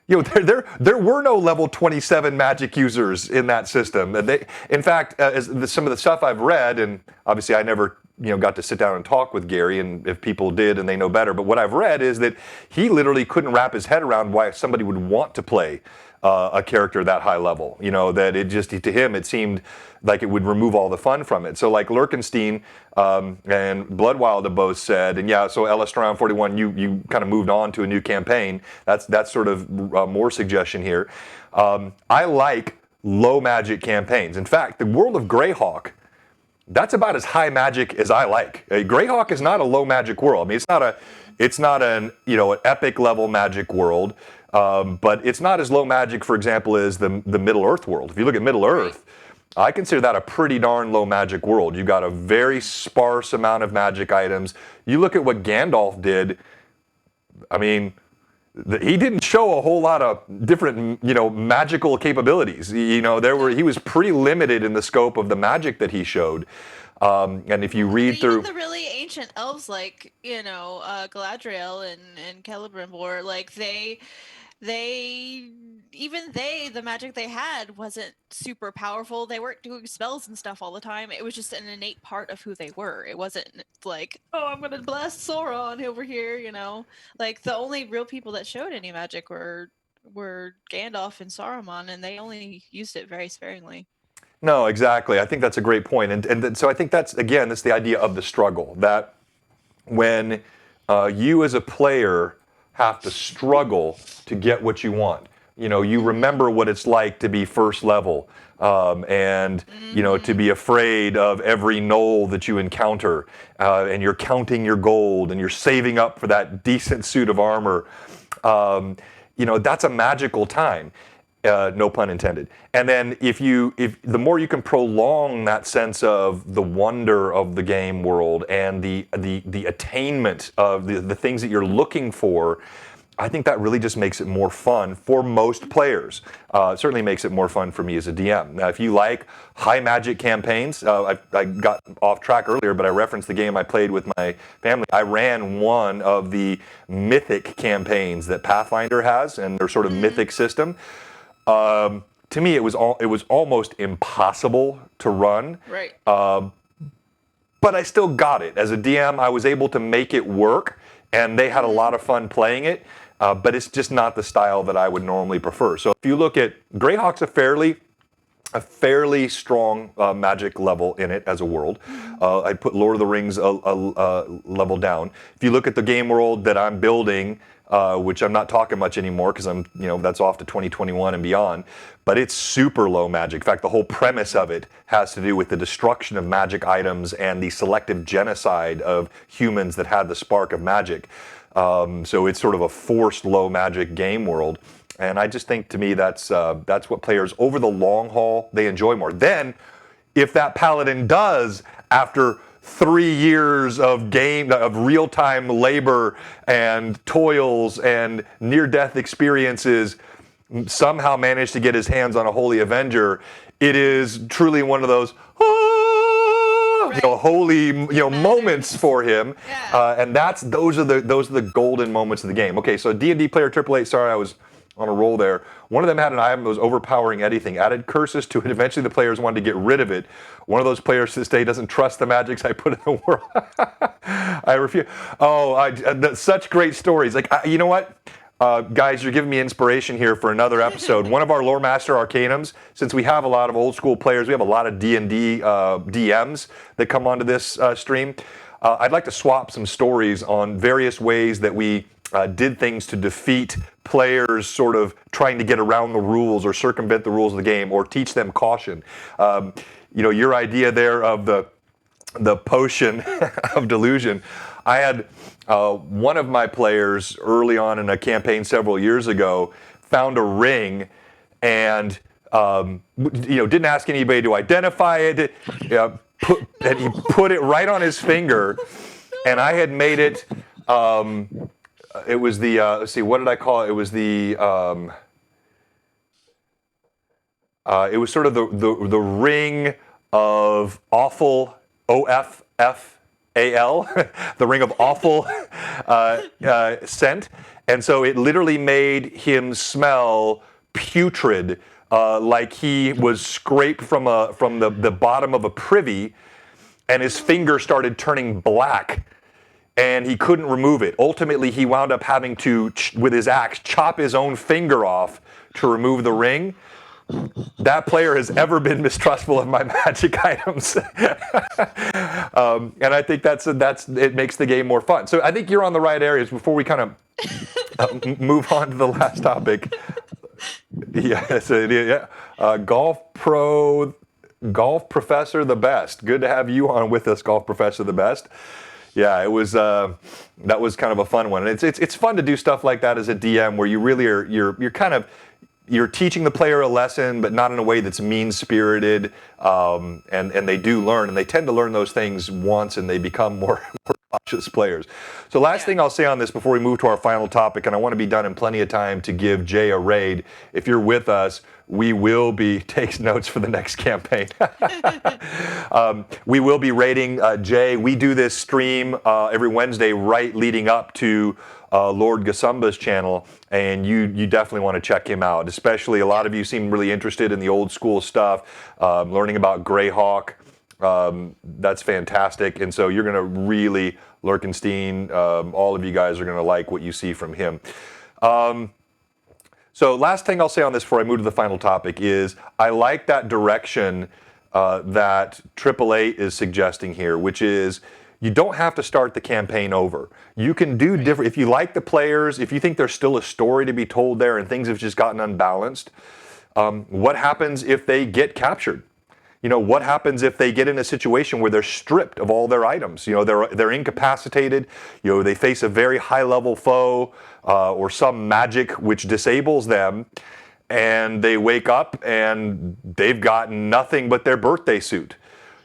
There were no level 27 magic users in that system. In fact, some of the stuff I've read, and obviously I never got to sit down and talk with Gary, and if people did and they know better, but what I've read is that he literally couldn't wrap his head around why somebody would want to play a character that high level. That it just, to him, it seemed like it would remove all the fun from it. So like Lurkenstein and Bloodwild have both said, and yeah, so Elastron 41, you kind of moved on to a new campaign. That's sort of more suggestion here. I like low magic campaigns. In fact, the world of Greyhawk, that's about as high magic as I like. Greyhawk is not a low magic world. I mean, it's not an epic level magic world, but it's not as low magic, for example, as the Middle Earth world. If you look at Middle Earth, I consider that a pretty darn low magic world. You've got a very sparse amount of magic items. You look at what Gandalf did. I mean, he didn't show a whole lot of different, magical capabilities. He was pretty limited in the scope of the magic that he showed. And if you read Even through the really ancient elves, like Galadriel and Celebrimbor, like the magic they had wasn't super powerful. They weren't doing spells and stuff all the time. It was just an innate part of who they were. It wasn't like, oh, I'm gonna blast Sauron over here. Like the only real people that showed any magic were Gandalf and Saruman, and they only used it very sparingly. No, exactly. I think that's a great point. And so I think that's the idea of the struggle, that when you as a player have to struggle to get what you want. You remember what it's like to be first level, and to be afraid of every knoll that you encounter, and you're counting your gold and you're saving up for that decent suit of armor. That's a magical time. No pun intended. And then if the more you can prolong that sense of the wonder of the game world and the attainment of the things that you're looking for, I think that really just makes it more fun for most players. Certainly makes it more fun for me as a DM. Now, if you like high magic campaigns, I got off track earlier, but I referenced the game I played with my family. I ran one of the mythic campaigns that Pathfinder has, and their sort of mythic system. To me, it was almost impossible to run. Right. But I still got it. As a DM, I was able to make it work, and they had a lot of fun playing it. But it's just not the style that I would normally prefer. So if you look at Greyhawk's a fairly strong magic level in it as a world. I'd put Lord of the Rings a level down. If you look at the game world that I'm building, which I'm not talking much anymore because that's off to 2021 and beyond, but it's super low magic. In fact, the whole premise of it has to do with the destruction of magic items and the selective genocide of humans that had the spark of magic. So it's sort of a forced low magic game world. And I just think, to me, that's what players over the long haul, they enjoy more. Then, if that paladin does, after 3 years of real-time labor and toils and near-death experiences somehow managed to get his hands on a Holy Avenger, it is truly one of those holy moments for him. Yeah. And those are the golden moments of the game. Okay, so D&D player 888, sorry I was on a roll there. One of them had an item that was overpowering anything, added curses to it. Eventually the players wanted to get rid of it. One of those players to this day doesn't trust the magics I put in the world. I refuse. Such great stories. Like, you know what? Guys, you're giving me inspiration here for another episode. One of our Loremaster Arcanums, since we have a lot of old school players, we have a lot of D&D DMs that come onto this stream. I'd like to swap some stories on various ways that we did things to defeat players sort of trying to get around the rules or circumvent the rules of the game or teach them caution. Your idea there of the potion of delusion. I had one of my players early on in a campaign several years ago found a ring and didn't ask anybody to identify it. And he put it right on his finger, and I had made it. It was the let's see, what did I call it? It was the it was sort of the ring of awful, OFFAL, the ring of awful scent, and so it literally made him smell putrid, like he was scraped from the bottom of a privy, and his finger started turning black. And he couldn't remove it. Ultimately, he wound up having to, with his axe, chop his own finger off to remove the ring. That player has ever been mistrustful of my magic items. And I think it makes the game more fun. So I think you're on the right areas. Before we kind of move on to the last topic. Golf Professor the Best. Good to have you on with us, Golf Professor the Best. Yeah, it was. That was kind of a fun one, and it's fun to do stuff like that as a DM, where you really are you're teaching the player a lesson, but not in a way that's mean-spirited, and they do learn, and they tend to learn those things once, and they become more cautious players. So last thing I'll say on this before we move to our final topic, and I want to be done in plenty of time to give Jay a raid. If you're with us, we will be, takes notes for the next campaign. We will be raiding Jay. We do this stream every Wednesday right leading up to Lord Gasumba's channel, and you definitely want to check him out. Especially a lot of you seem really interested in the old school stuff, learning about Greyhawk. That's fantastic, and so you're going to really, Lurkenstein, all of you guys are going to like what you see from him. So last thing I'll say on this before I move to the final topic is I like that direction that 888 is suggesting here, which is you don't have to start the campaign over. You can do different, if you like the players, if you think there's still a story to be told there and things have just gotten unbalanced, what happens if they get captured? What happens if they get in a situation where they're stripped of all their items? They're incapacitated. They face a very high-level foe or some magic which disables them, and they wake up and they've got nothing but their birthday suit.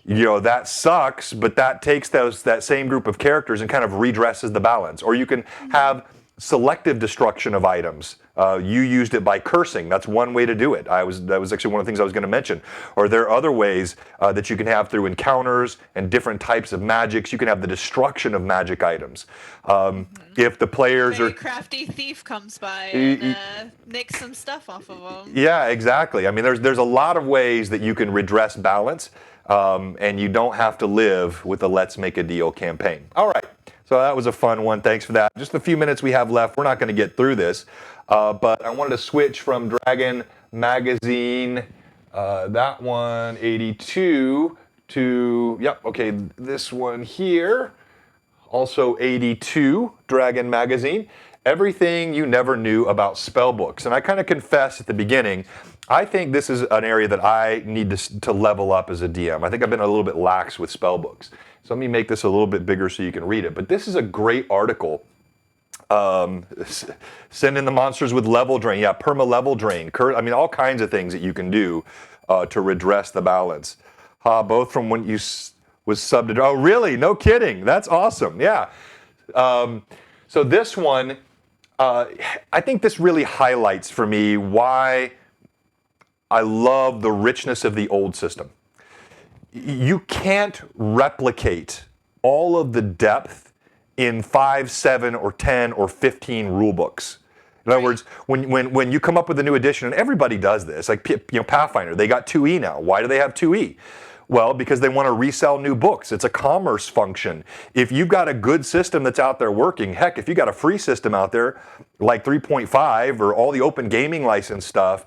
That sucks, but that takes that same group of characters and kind of redresses the balance. Or you can have selective destruction of items. You used it by cursing. That's one way to do it. That was actually one of the things I was going to mention. Or there are other ways that you can have through encounters and different types of magics. You can have the destruction of magic items. If the players Very are... crafty thief comes by and nicks some stuff off of them. Yeah, exactly. I mean, there's a lot of ways that you can redress balance, and you don't have to live with the Let's Make a Deal campaign. All right. So that was a fun one. Thanks for that. Just the few minutes we have left. We're not going to get through this, but I wanted to switch from Dragon Magazine, that one, 82, to, this one here, also 82, Dragon Magazine. Everything you never knew about spellbooks. And I kind of confessed at the beginning, I think this is an area that I need to level up as a DM. I think I've been a little bit lax with spellbooks. So let me make this a little bit bigger so you can read it. But this is a great article. Send in the monsters with level drain. Yeah, perma-level drain. All kinds of things that you can do to redress the balance. Both from was subbed to. Oh, really? No kidding. That's awesome. Yeah. So this one, I think this really highlights for me why I love the richness of the old system. You can't replicate all of the depth in 5, 7, or 10, or 15 rule books. In other words, when you come up with a new edition, and everybody does this, like Pathfinder, they got 2E now. Why do they have 2E? Well, because they want to resell new books. It's a commerce function. If you've got a good system that's out there working, heck, if you got a free system out there like 3.5 or all the open gaming license stuff,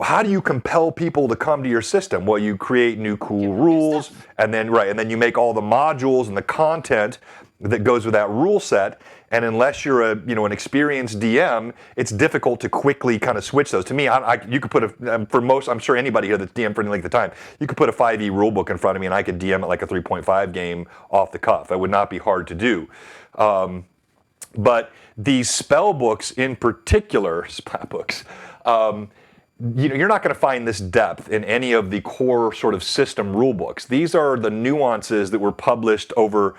how do you compel people to come to your system? Well, you create new cool rules, and then you make all the modules and the content that goes with that rule set. And unless you're an experienced DM, it's difficult to quickly kind of switch those. To me, you could put for most, I'm sure anybody here that's DM for any length of time, you could put a 5e rule book in front of me and I could DM it like a 3.5 game off the cuff. That would not be hard to do. But these spell books in particular, spell books, you're not going to find this depth in any of the core sort of system rule books. These are the nuances that were published over,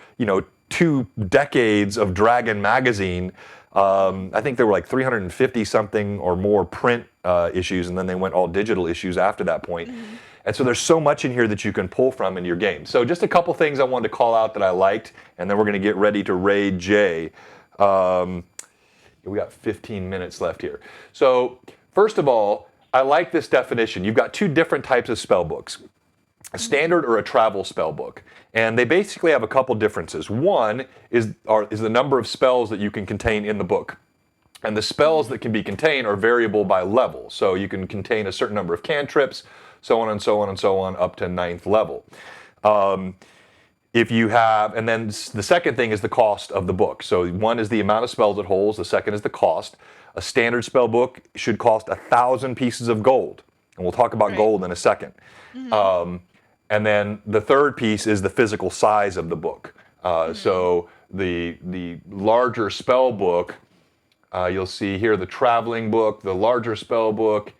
2 decades of Dragon magazine. I think there were like 350 something or more print issues, and then they went all digital issues after that point. And so there's so much in here that you can pull from in your game. So just a couple things I wanted to call out that I liked, and then we're going to get ready to raid Jay. We got 15 minutes left here. So first of all, I like this definition. You've got 2 different types of spell books, a standard or a travel spell book. And they basically have a couple differences. One is the number of spells that you can contain in the book. And the spells that can be contained are variable by level. So you can contain a certain number of cantrips, so on and so on and so on, up to 9th level. If you have, and then the second thing is the cost of the book. So one is the amount of spells it holds, the second is the cost. A standard spell book should cost 1,000 pieces of gold. And we'll talk about gold in a second. And then the third piece is the physical size of the book. So the larger spell book, you'll see here the traveling book, the larger spell book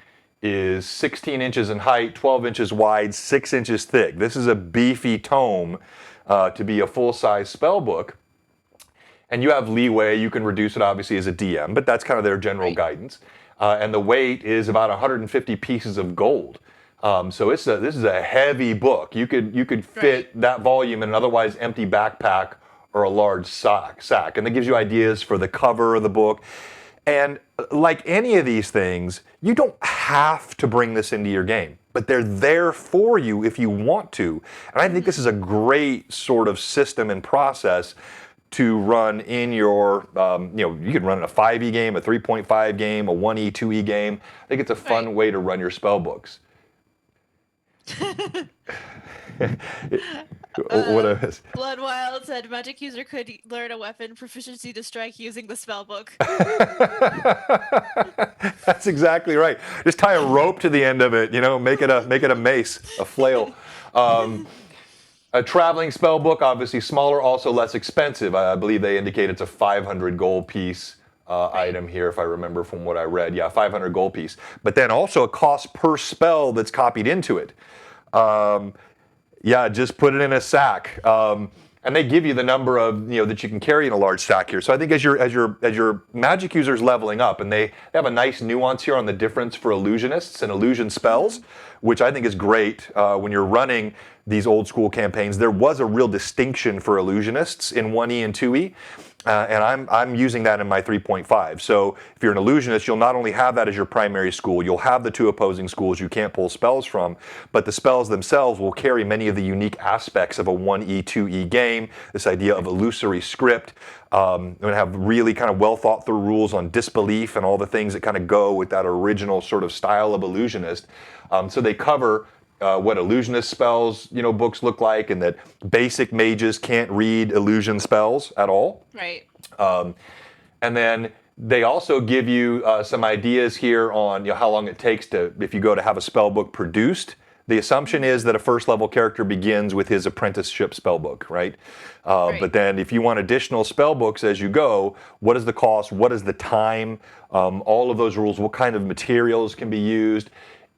is 16 inches in height, 12 inches wide, 6 inches thick. This is a beefy tome to be a full-size spell book. And you have leeway, you can reduce it obviously as a DM, but that's kind of their general guidance. And the weight is about 150 pieces of gold. So this is a heavy book. You could fit that volume in an otherwise empty backpack or a large sack. And that gives you ideas for the cover of the book. And like any of these things, you don't have to bring this into your game, but they're there for you if you want to. And I think this is a great sort of system and process to run in your, you can run in a 5e game, a 3.5 game, a 1e, 2e game. I think it's a fun way to run your spell books. Blood Wild said magic user could learn a weapon proficiency to strike using the spell book. That's exactly right. Just tie a rope to the end of it, make it a mace, a flail. A traveling spell book, obviously smaller, also less expensive. I believe they indicate it's a 500 gold piece item here, if I remember from what I read. Yeah, 500 gold piece. But then also a cost per spell that's copied into it. Just put it in a sack. And they give you the number of that you can carry in a large sack here. So I think as your magic users leveling up, and they have a nice nuance here on the difference for illusionists and illusion spells, which I think is great when you're running these old school campaigns. There was a real distinction for illusionists in 1E and 2E. And I'm using that in my 3.5. So if you're an illusionist, you'll not only have that as your primary school, you'll have the 2 opposing schools you can't pull spells from, but the spells themselves will carry many of the unique aspects of a 1E, 2E game. This idea of illusory script. We're going to have really kind of well thought through rules on disbelief and all the things that kind of go with that original sort of style of illusionist. So they cover what illusionist spells, books look like, and that basic mages can't read illusion spells at all. Right. And then they also give you some ideas here on how long it takes if you go to have a spell book produced. The assumption is that a first level character begins with his apprenticeship spell book, right? But then if you want additional spell books as you go, what is the cost? What is the time? All of those rules, what kind of materials can be used?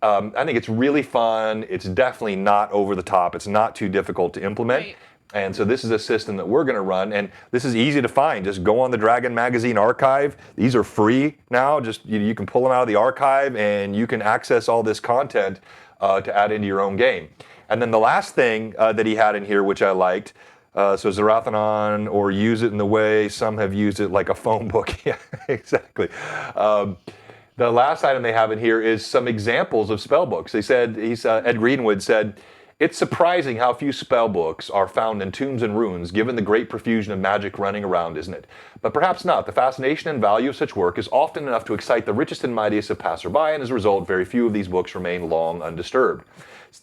I think it's really fun. It's definitely not over the top. It's not too difficult to implement. Right. And so this is a system that we're going to run, and this is easy to find. Just go on the Dragon Magazine archive. These are free now. Just you can pull them out of the archive, and you can access all this content to add into your own game. And then the last thing that he had in here, which I liked, so Zarathanon, or use it in the way some have used it, like a phone book. Yeah, exactly. The last item they have in here is some examples of spell books. They said, Ed Greenwood said, it's surprising how few spell books are found in tombs and ruins, given the great profusion of magic running around, isn't it? But perhaps not. The fascination and value of such work is often enough to excite the richest and mightiest of passerby, and as a result, very few of these books remain long undisturbed.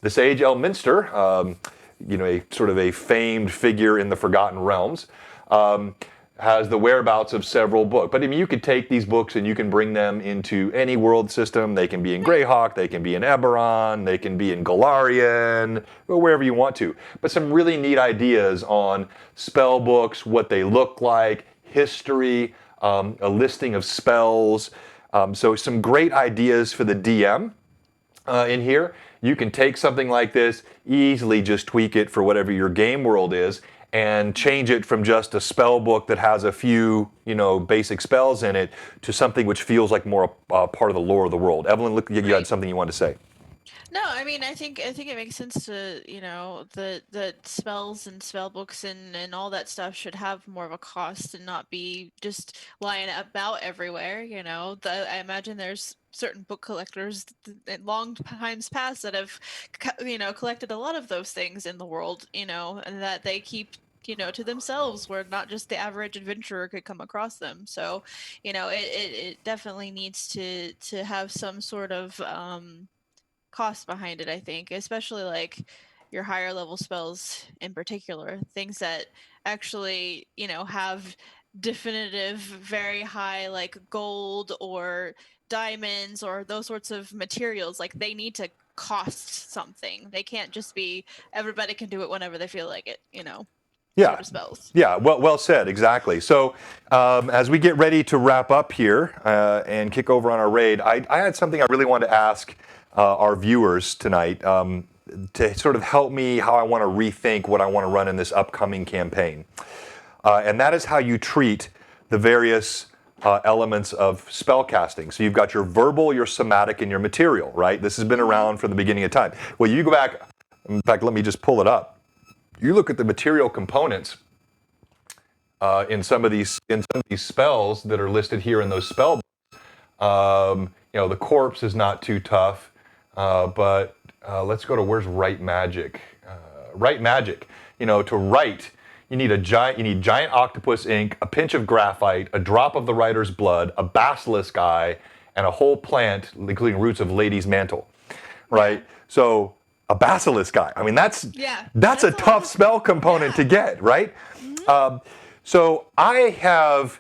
The sage Elminster, a sort of a famed figure in the Forgotten Realms, has the whereabouts of several books. But I mean, you could take these books and you can bring them into any world system. They can be in Greyhawk, they can be in Eberron, they can be in Golarion, or wherever you want to. But some really neat ideas on spell books, what they look like, history, a listing of spells. So some great ideas for the DM in here. You can take something like this, easily just tweak it for whatever your game world is, and change it from just a spell book that has a few, basic spells in it to something which feels like more a part of the lore of the world. Evelyn, look, you had something you wanted to say. No, I mean, I think it makes sense to, the spells and spell books and all that stuff should have more of a cost and not be just lying about everywhere. I imagine there's certain book collectors in long times past that have, collected a lot of those things in the world, and that they keep to themselves, where not just the average adventurer could come across them. So, it definitely needs to have some sort of cost behind it, I think, especially like your higher level spells in particular, things that actually, have definitive, very high, like gold or diamonds or those sorts of materials. Like, they need to cost something. They can't just be everybody can do it whenever they feel like it, Yeah. sort of spells. Yeah, well said, exactly. So as we get ready to wrap up here and kick over on our raid, I had something I really wanted to ask our viewers tonight to sort of help me how I want to rethink what I want to run in this upcoming campaign. And that is how you treat the various elements of spell casting. So you've got your verbal, your somatic, and your material, right? This has been around from the beginning of time. Well, you go back, in fact, let me just pull it up. You look at the material components in some of these spells that are listed here in those spell books. The corpse is not too tough, but let's go to where's right magic. Right magic. To write, you need giant octopus ink, a pinch of graphite, a drop of the writer's blood, a basilisk eye, and a whole plant, including roots of lady's mantle. Right. So a basilisk eye. I mean, that's a tough spell component to get, right? Mm-hmm. So I have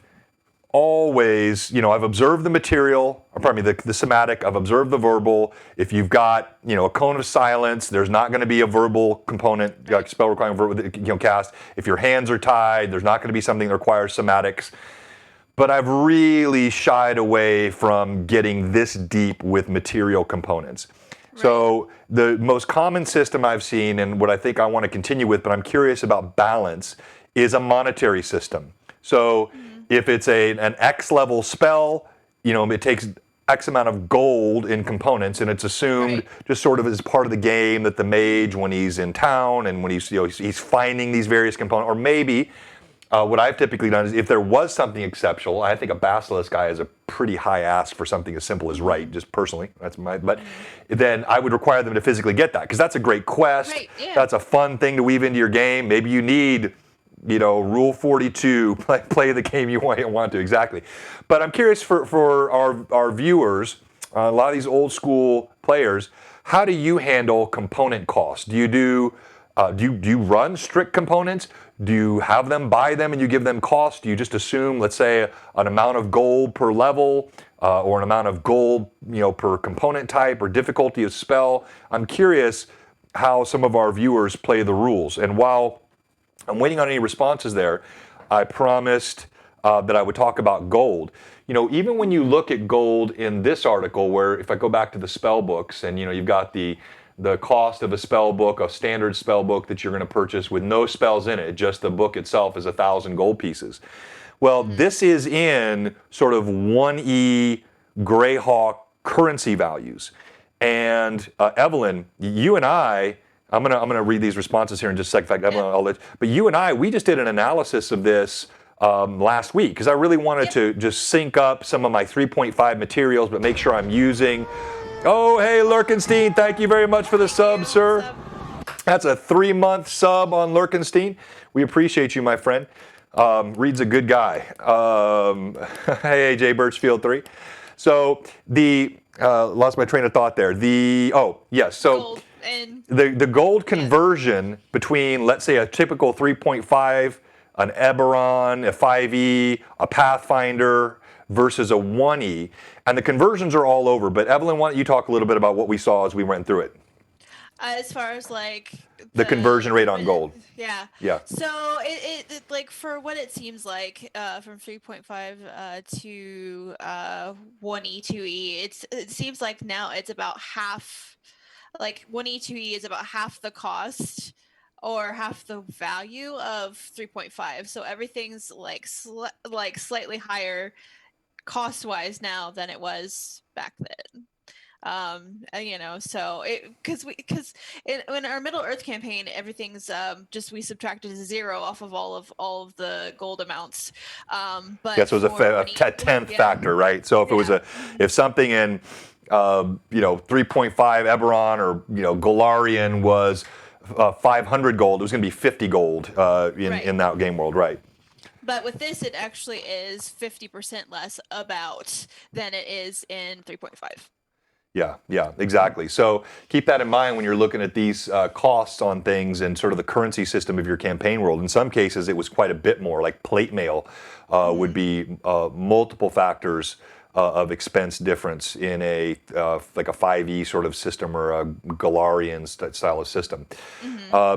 always, I've observed the material, or pardon me, the somatic, I've observed the verbal. If you've got, a cone of silence, there's not going to be a verbal component, like spell requiring verbal, cast. If your hands are tied, there's not going to be something that requires somatics. But I've really shied away from getting this deep with material components. Right. So the most common system I've seen, and what I think I want to continue with, but I'm curious about balance, is a monetary system. So if it's an X level spell, it takes X amount of gold in components, and it's assumed just sort of as part of the game that the mage, when he's in town and when he's finding these various components, or maybe what I've typically done is if there was something exceptional, I think a basilisk guy is a pretty high ask for something as simple as write, just personally, but then I would require them to physically get that, because that's a great quest. Right, yeah. That's a fun thing to weave into your game. Maybe you need, rule 42, play the game you want to, exactly. But I'm curious for our viewers, a lot of these old school players, how do you handle component costs? Do you run strict components? Do you have them buy them and you give them cost? Do you just assume, let's say, an amount of gold per level or an amount of gold, per component type or difficulty of spell? I'm curious how some of our viewers play the rules. And while I'm waiting on any responses there, I promised that I would talk about gold. Even when you look at gold in this article, where if I go back to the spell books, and you've got the cost of a spell book, a standard spell book that you're going to purchase with no spells in it, just the book itself is 1,000 gold pieces. Well, this is in sort of 1E Greyhawk currency values. And Evelyn, you and I'm gonna read these responses here in just a second. In fact, Evelyn, but you and I, we just did an analysis of this last week because I really wanted to just sync up some of my 3.5 materials, but make sure I'm using. Oh, hey, Lurkenstein, thank you very much for the sub, sir. That's a 3-month sub on Lurkenstein. We appreciate you, my friend. Reed's a good guy. Hey, AJ Birchfield 3. So lost my train of thought there. So the gold conversion between, let's say, a typical 3.5, an Eberron, a 5E, a Pathfinder versus a 1E, and the conversions are all over. But Evelyn, why don't you talk a little bit about what we saw as we went through it? As far as like the conversion rate on gold. Yeah. So it like for what it seems like from 3.5 to 1E 2E, it seems like now it's about half. Like 1E 2E is about half the cost or half the value of 3.5. So everything's like slightly higher cost wise now than it was back then. So because in our Middle Earth campaign, everything's just we subtracted 0 off of all of the gold amounts. But yes, it was a 10th factor, right? So if it was if something in 3.5 Eberron or Golarion was 500 gold, it was going to be 50 gold in that game world, right? But with this, it actually is 50% less than it is in 3.5. Yeah, exactly. So keep that in mind when you're looking at these costs on things and sort of the currency system of your campaign world. In some cases, it was quite a bit more, like plate mail would be multiple factors of expense difference in like a 5E sort of system or a Golarion style of system.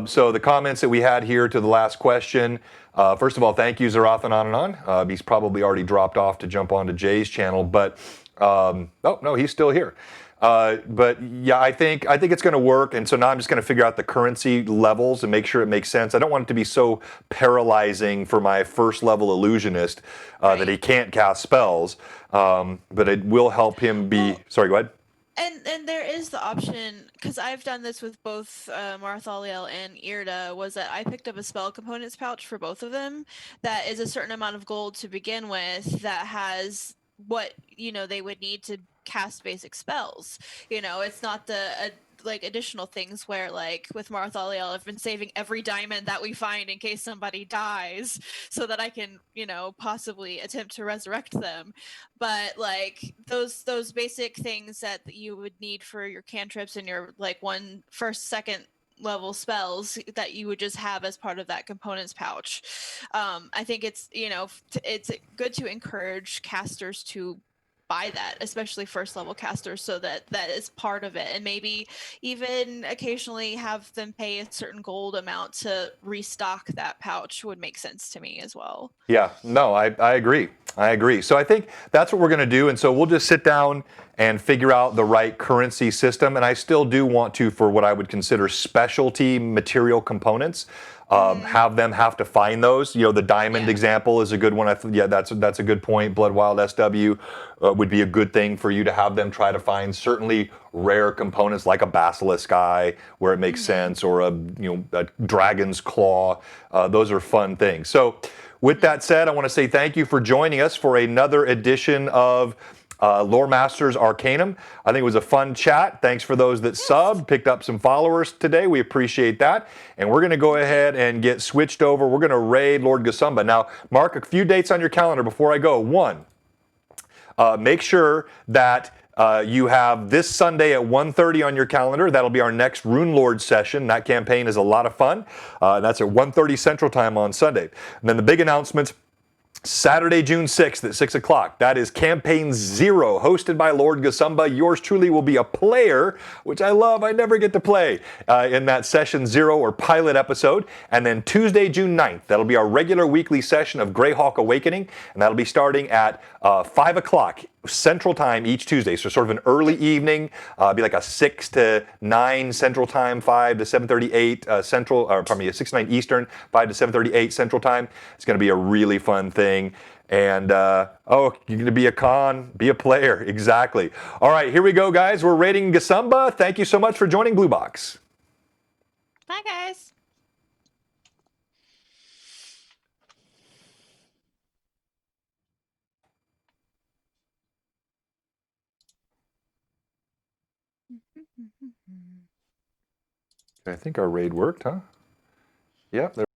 So the comments that we had here to the last question, first of all, thank you, Zarathananon. He's probably already dropped off to jump onto Jay's channel, but oh no, he's still here. But yeah, I think it's going to work, and so now I'm just going to figure out the currency levels and make sure it makes sense. I don't want it to be so paralyzing for my first level illusionist that he can't cast spells, but it will help him be. Sorry, go ahead. And there is the option, because I've done this with both Marthaliel and Irda, was that I picked up a spell components pouch for both of them that is a certain amount of gold to begin with that has what they would need to cast basic spells. It's not the like additional things where, like with Marthaliel, I've been saving every diamond that we find in case somebody dies so that I can possibly attempt to resurrect them. But like those basic things that you would need for your cantrips and your like second level spells that you would just have as part of that components pouch. I think it's it's good to encourage casters to buy that, especially first level casters, so that is part of it, and maybe even occasionally have them pay a certain gold amount to restock that pouch would make sense to me as well. Yeah, no, I agree. So I think that's what we're going to do, and so we'll just sit down and figure out the right currency system. And I still do want to, for what I would consider specialty material components, have them have to find those. The diamond example is a good one. That's a good point. Bloodwild SW would be a good thing for you to have them try to find. Certainly rare components like a basilisk eye where it makes sense, or a dragon's claw. Those are fun things. So with that said, I want to say thank you for joining us for another edition of Loremaster's Arcanum. I think it was a fun chat. Thanks for those that subbed, picked up some followers today. We appreciate that. And we're going to go ahead and get switched over. We're going to raid Lord Gasumba. Now, mark a few dates on your calendar before I go. One, make sure that you have this Sunday at 1:30 on your calendar. That'll be our next Rune Lord session. That campaign is a lot of fun. That's at 1:30 Central Time on Sunday. And then the big announcements. Saturday, June 6th at 6 o'clock. That is Campaign 0, hosted by Lord Gasumba. Yours truly will be a player, which I love. I never get to play in that Session 0 or pilot episode. And then Tuesday, June 9th, that'll be our regular weekly session of Greyhawk Awakening, and that'll be starting at 5 o'clock Central Time each Tuesday. So sort of an early evening, be like a 6 to 9 Central Time, 5 to 7:38 Central, or pardon me, 6 to 9 Eastern, 5 to 7:38 Central Time. It's going to be a really fun thing. And, oh, you're going to be a con, be a player. Exactly. All right, here we go, guys. We're rating Gasumba. Thank you so much for joining Blue Box. Bye, guys. I think our raid worked, huh? Yep.